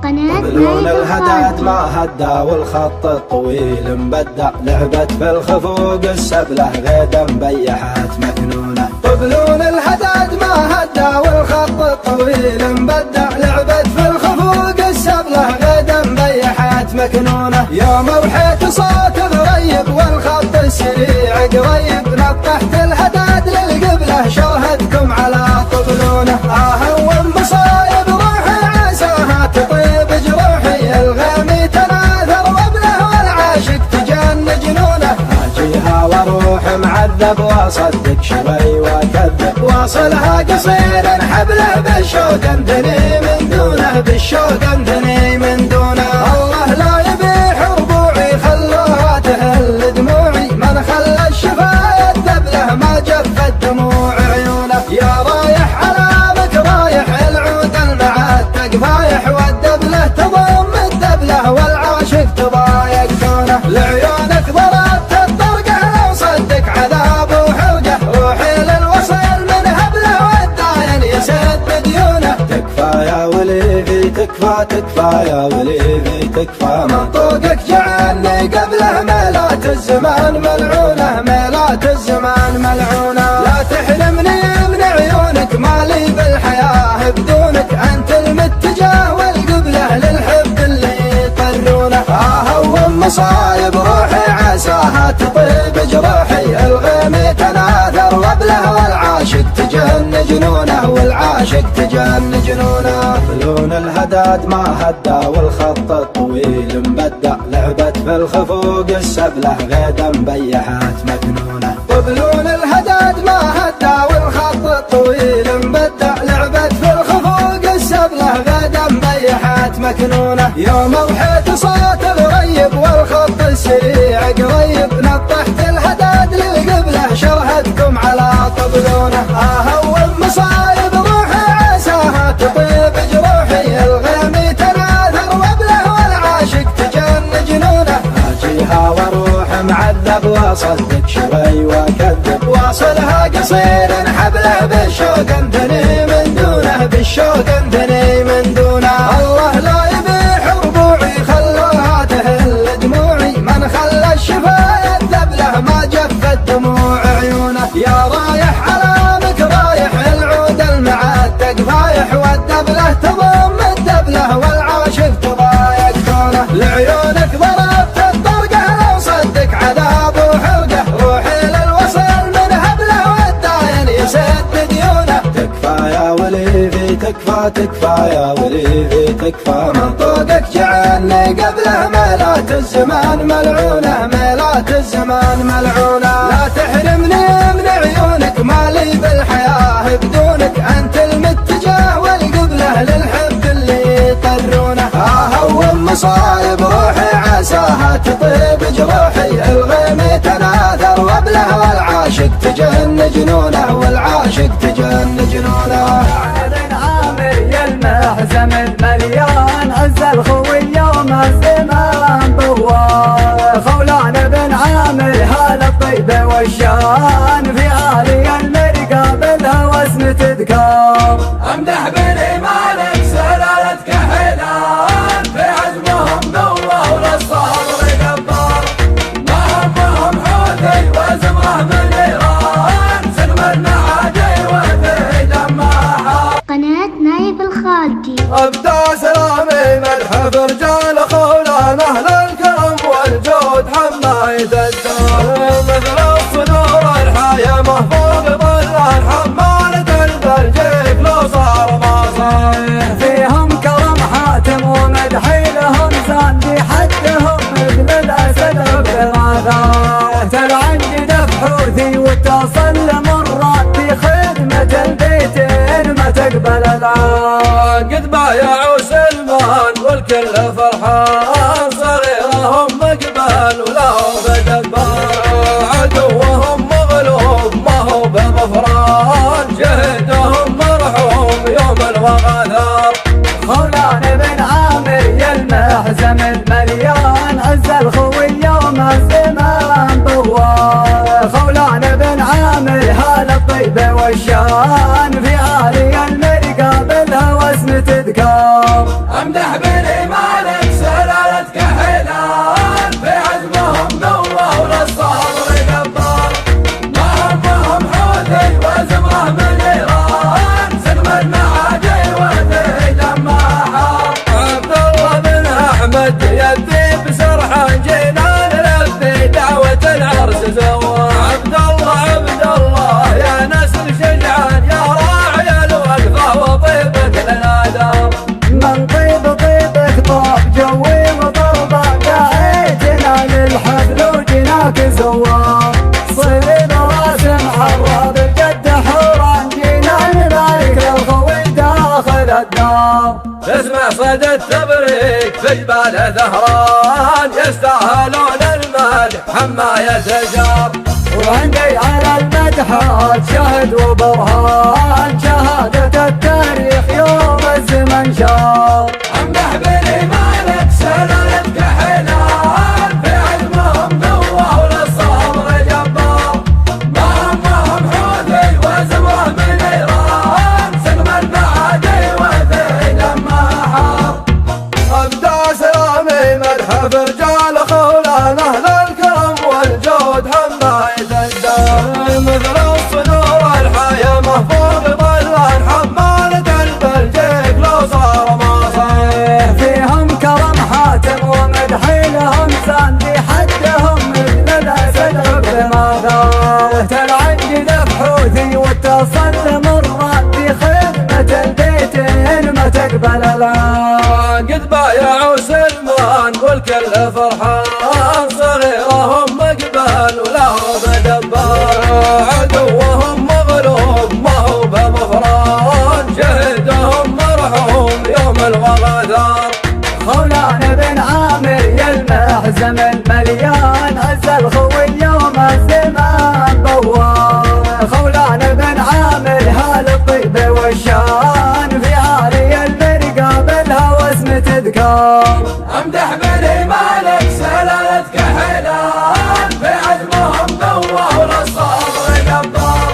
طبلون الهداد ما هدى والخط الطويل مبدع، لعبت في الخفوق السبلة غيدا مبيحات مكنونة. طبلون الهداد ما هدى والخط الطويل مبدع، لعبت في الخفوق السبلة غيدا مبيحات مكنونة. يوم وحيت صوت غريب والخط السريع قريب، نطحت الهداد للقبلة شوهدكم على طبلونه. اهون مصايب روحي عساها تطيب جروحي، الغامي تناثر وابله والعاشق تجن جنونه. اجيها واروح معذب واصدق شوي واكذب، واصلها قصير حبله بالشوق انثني من دونه، بالشوق انثني من دونه. الله لا يبيح ربوعي خلوها تهل دموعي، من خلى الشفا يذب له ما جفت دموع عيونه. يا رايح علامك رايح العود المعتق فايح، والدبله تضم الدبله والعاشق تضايق دونه. لعيونك ضربت الطرقه لو صدق عذاب وحرقه، روحي للوصل من هبله والداين يسد ديونه. تكفى يا وليفي تكفى تكفى يا وليفي تكفى، منطوقك جعلني قبله ميلات الزمان ملعونه، ميلات الزمان ملعونه. لا تحرمني من عيونك مالي بالحياه بدونك، انت المتجه والقبله للحب اللي يطرونه. اهون مصايب روحي عساها تطيب جروحي، الغيم تناثر وابله والعاشق تجن جنونه، والعاشق تجن جنونه. طبلون الهداد ما هدى والخط الطويل مبدع، لعبت في الخفوق السبله غيدا مبيحات مكنونه. طبلون الهداد ما هدى والخط الطويل مبدع، لعبت في الخفوق السبله غيدا مبيحات مكنونه. يوم وحيت صوت غريب والخط السريع قريب، نطحت الهداد للقبله شوهدكم على طبلونه. اهون مصايب روحي عساها تطيب جروحي، الغيم تناثر وابله والعاشق تجن جنونه. اجيها واروح معذب واصدق شوي واكذب، واصلها قصير حبله بالشوق انثني من دونه، بالشوق انثني من دونه. الله لا يبيح ربوعي خلوها تهل دموعي، من خلى الشفا يذب له ما جفت دموع عيونه. يا رايح علامك رايح العود المعتق فايح، والدبله تضم الدبله والعاشق تضايق دونه. لعيونك ضربت الطرقه لو صدق عذاب وحرقه، روحي للوصل من هبله والداين يسد ديونه. تكفى يا وليفي تكفى تكفى يا وليفي تكفى، منطوقك جعلني قبله ميلات الزمان ملعونه، ميلات الزمان ملعونه. لا تحرمني من عيونك مالي بالحياه بدونك، انت المتجه والقبله للحب اللي يطرونه. اهون مصايب روحي عساها تطيب جروحي، الغيم تناثر وابله والعاشق تجن جنونه، والعاشق تجن جنونه. بن عامر يا المحزم المليان، عز الخوية ومهزمان ضوار، خولان بن عامر هال الطيب والشان، في عالي المرقى بالهوى اسم تذكار. امدح بني مالك سلالة كحلان، في عزمهم ذوة وللصبر جبار، ما همهم حوثي وزمره من ايران، سلم المعادي وفي دمها. قناة نايف الخالدي. ابدا سلامي مدح برجال خولان، اهل الكرم والجود حماية الدار، مثل الصدور الحياة محفوظ ظلان، حمالة البرجيك لو صار ما صار. فيهم كرم حاتم ومدحي لهم زاندي، حدهم مثل الاسد بالغاثار، ترعد دف حوثي واتصل مرات، في خدمة البيتين ما تقبل العار. قد بايعوا سلمان والكل فرحان، صغيرهم مقبل ولهم بدبار، عدوهم مغلوب ما هو بغفران، جهدهم مرحوم يوم الوغثار. خولان بن عامر يا المحزم المليان، عز الخوية ومهزمان ضوار، خولان بن عامر هال الطيب والشان، في عالي المرقى بالهوى اسم تذكار. امدح بني طيبك طاب جوي وضربة دعيتنا للحفل وجناك زوار صيد راسم حراب الجد حوران جينا نبارك للخوي داخل الدار تسمع صدى التبريك في جبال ذهران يستاهلون المدح حماية جار وعندي على المدحات شهد وبرهان شهادة التاريخ يوم الزمن شار امدح بالإيمانك سلالتك حلال في علمهم قوة وللصبر جبار مهمهم حوثي وزمره من إيران سقم المعادي وفي لما حار أبدأ سلامي مدح في رجال خولان أهل الكرم والجود حماية الدار مثل الصدور الحياة مهفوظ ظلان حمالة البلجيك لو صار ما صار فيهم كرم حاتم ومدح لهم ساندي حدهم مثل الأسد بماذا تلعن دف حوثي واتصل مرات بخدمة البيتين ما تقبل الآن قد بايعوا سلمان والكل فرحان صغيرهم مقبل وله بدبار عدوهم مغلوب ما هو بمفران شهدهم مرحوم يوم الوغدار خولان بن عامر يلمح زمن مليان عز الخوي يوم الزمان بوار خولان بن عامر هال الطيب والشان في عالي المرقى بالهوس متذكار امدح بالإيمانك سلالتك حلال في عزمهم قوة وللصبر جبار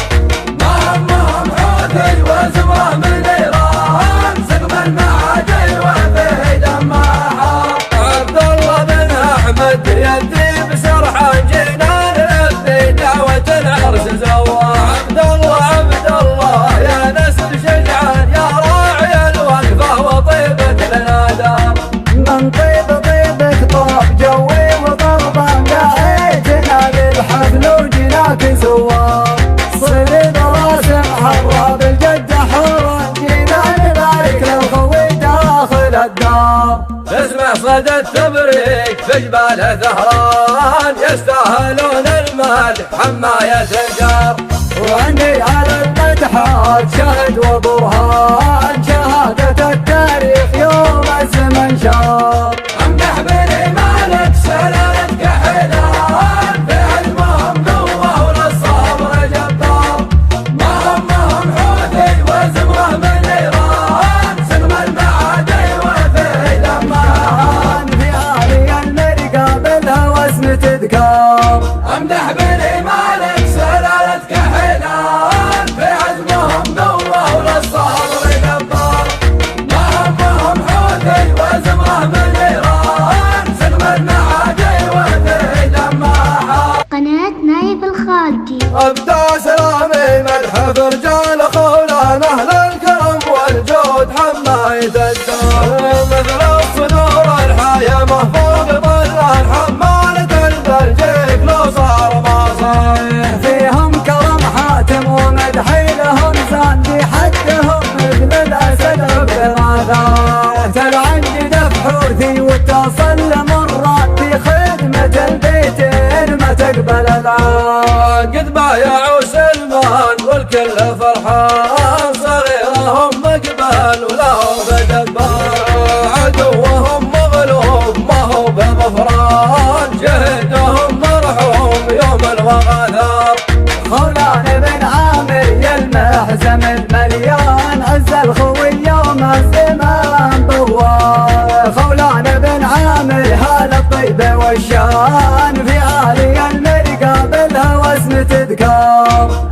مهمهم حوثي وزمره من إيران سقم المعادي وفي دمه حار عبد الله بن أحمد يدي بسرحان جنان يدي دعوة العرس زوار عبد الله يا نسل شجعان يا راعي الوقفة وطيبة النادار من طيبك طاب جوي وضربة دعيتنا للحفل وجناك زوار صيد راسم حراب الجد حوران جينا نبارك للخوي داخل الدار تسمع صدى التبريك في جبال ذهران يستاهلون المدح حماية جار وعندي على المدحات شهد وبرهان شهادة التاريخ يوم الزمن شار امدح بالإيمانك سلالتك حلال في علمهم قوة وللصبر جبار مهمهم حوثي وزمره من إيران سقم المعادي وفي لما في عالي المرقى بالهوس متذكار امدح بالإيمانك سلالتك حلال في عزمهم قوة وللصبر جبار مهمهم حوثي وزمره من إيران سقم المعادي وفي لما حار قناة نايف الخالدي. أبدأ سلامي مدح في رجال خولان أهل الكرم والجود حماية الدار مثل الصدور الحياة مهفوظ ظلان حمالة البلجيك لو صار ما صار فيهم كرم حاتم ومدح لهم ساندي حدهم مثل الأسد بماذا تلعن دف حوثي واتصل مرات بخدمة البيتين ما تقبل الآن قد بايعوا سلمان والكل فرحان صغيرهم مقبل وله بدبار عدوهم مغلوب ما هو بمفران شهدهم مرحوم يوم الوغدار خولان بن عامر يلمح زمن مليان عز الخوي يوم الزمان بوار خولان بن عامر هال الطيب والشان في عالي المرقى بالهوس متذكار